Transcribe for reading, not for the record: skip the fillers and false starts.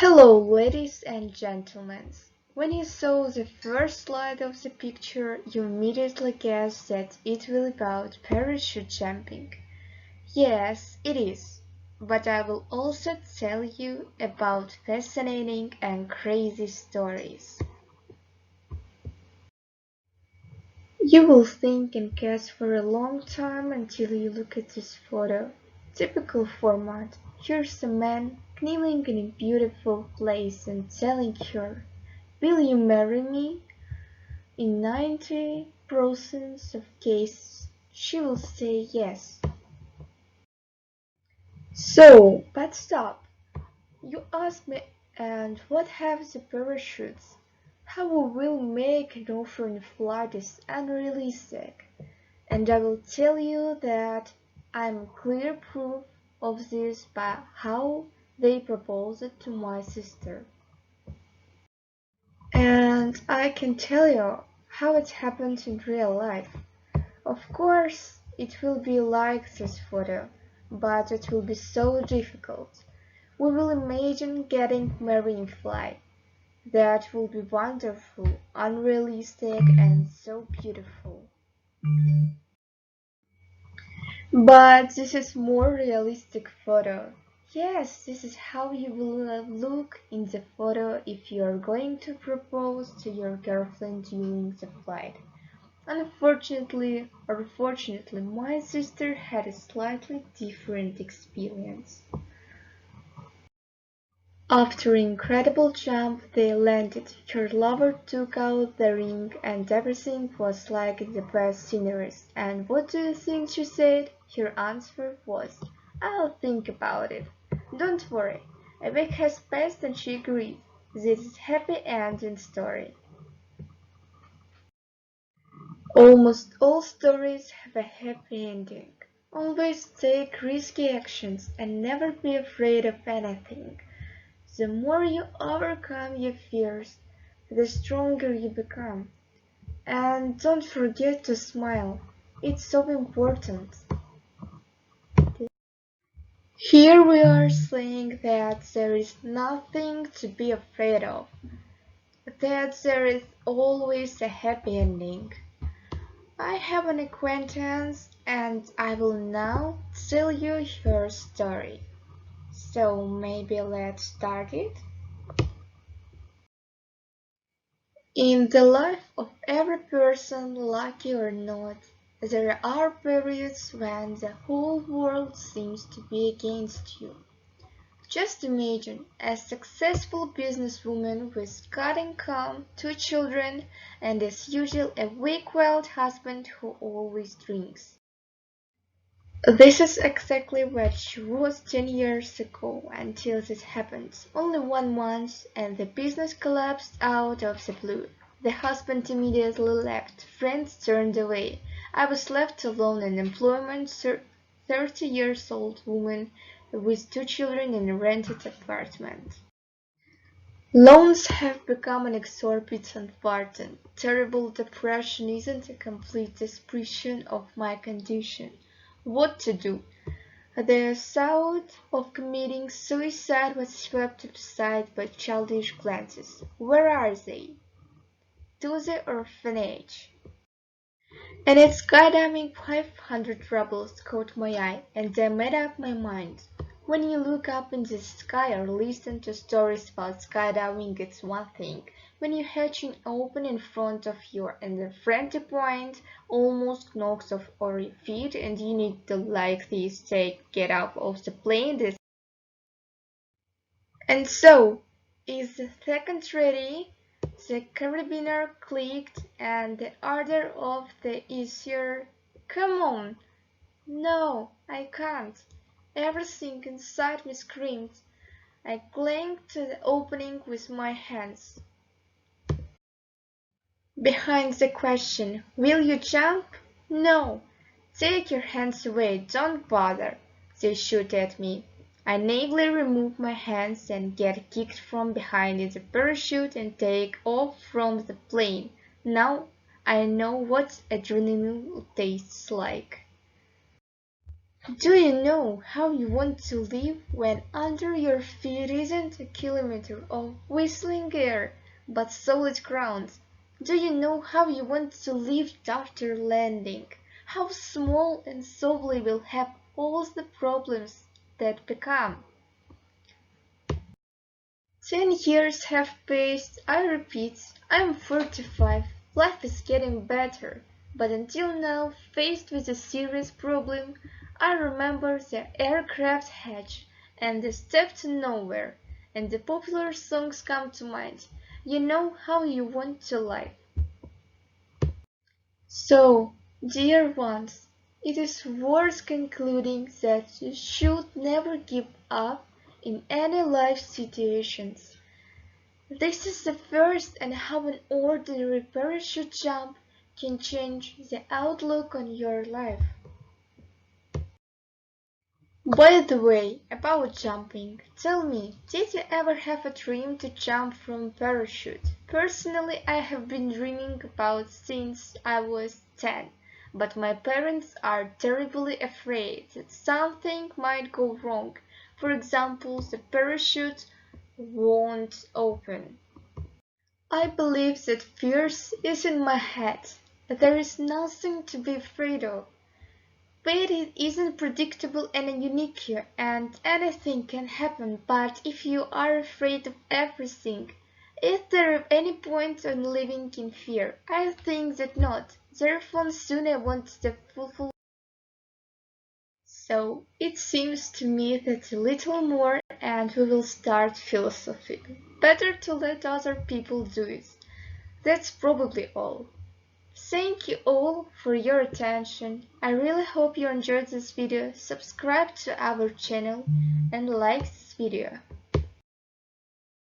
Hello, ladies and gentlemen. When you saw the first slide of the picture, you immediately guessed that it will be about parachute jumping. Yes, it is. But I will also tell you about fascinating and crazy stories. You will think and guess for a long time until you look at this photo. Typical format. Here's a man kneeling in a beautiful place and telling her, "Will you marry me?" In 90% of cases, she will say yes. So, but stop. You ask me, and what have the parachutes? How we will make an offer in flight is unrealistic. And I will tell you that I'm clear proof of this by how they proposed it to my sister. And I can tell you how it happened in real life. Of course, it will be like this photo, but it will be so difficult. We will imagine getting married in flight. That will be wonderful, unrealistic, and so beautiful. But this is more realistic photo. Yes, this is how you will look in the photo if you are going to propose to your girlfriend during the flight. Unfortunately or fortunately, my sister had a slightly different experience. After an incredible jump, they landed. Her lover took out the ring and everything was like in the best sceneries. And what do you think she said? Her answer was, "I'll think about it. Don't worry." A week has passed and she agreed. This is a happy ending story. Almost all stories have a happy ending. Always take risky actions and never be afraid of anything. The more you overcome your fears, the stronger you become. And don't forget to smile. It's so important. Here we are saying that there is nothing to be afraid of, that there is always a happy ending. I have an acquaintance and I will now tell you her story. So maybe let's start it? In the life of every person, lucky or not, there are periods when the whole world seems to be against you. Just imagine a successful businesswoman with good income, two children, and as usual a weak-willed husband who always drinks. This is exactly what she was 10 years ago until this happened. Only 1 month and the business collapsed out of the blue. The husband immediately left, friends turned away. I was left alone in employment, 30 years old woman with two children in a rented apartment. Loans have become an exorbitant burden. Terrible depression isn't a complete description of my condition. What to do? The thought of committing suicide was swept aside by childish glances. Where are they? To the orphanage. And its goddamn 500 rubles caught my eye, and I made up my mind. When you look up in the sky or listen to stories about skydiving, it's one thing. When you hatch an open in front of you and the frantic point almost knocks off all your feet and you need to like this get up off the plane. And so, is the second ready? The carabiner clicked and the order of the easier. Come on! No, I can't. Everything inside me screamed. I clung to the opening with my hands. Behind the question, will you jump? No. Take your hands away, don't bother. They shoot at me. I naively remove my hands and get kicked from behind in the parachute and take off from the plane. Now I know what adrenaline tastes like. Do you know how you want to live when under your feet isn't a kilometer of whistling air, but solid ground? Do you know how you want to live after landing? How small and slowly will have all the problems that become? 10 years have passed, I repeat, I'm 45, life is getting better, but until now, faced with a serious problem, I remember the aircraft hatch and the step to nowhere, and the popular songs come to mind. You know how you want to live. So, dear ones, it is worth concluding that you should never give up in any life situations. This is the first and how an ordinary parachute jump can change the outlook on your life. By the way, about jumping, tell me, did you ever have a dream to jump from a parachute? Personally, I have been dreaming about since I was 10, but my parents are terribly afraid that something might go wrong. For example, the parachute won't open. I believe that fear is in my head. There is nothing to be afraid of. Fate isn't predictable and unique here, and anything can happen, but if you are afraid of everything, is there any point in living in fear? I think that not. Therefore soon I want the fulfill. So it seems to me that a little more and we will start philosophy. Better to let other people do it. That's probably all. Thank you all for your attention. I really hope you enjoyed this video. Subscribe to our channel and like this video.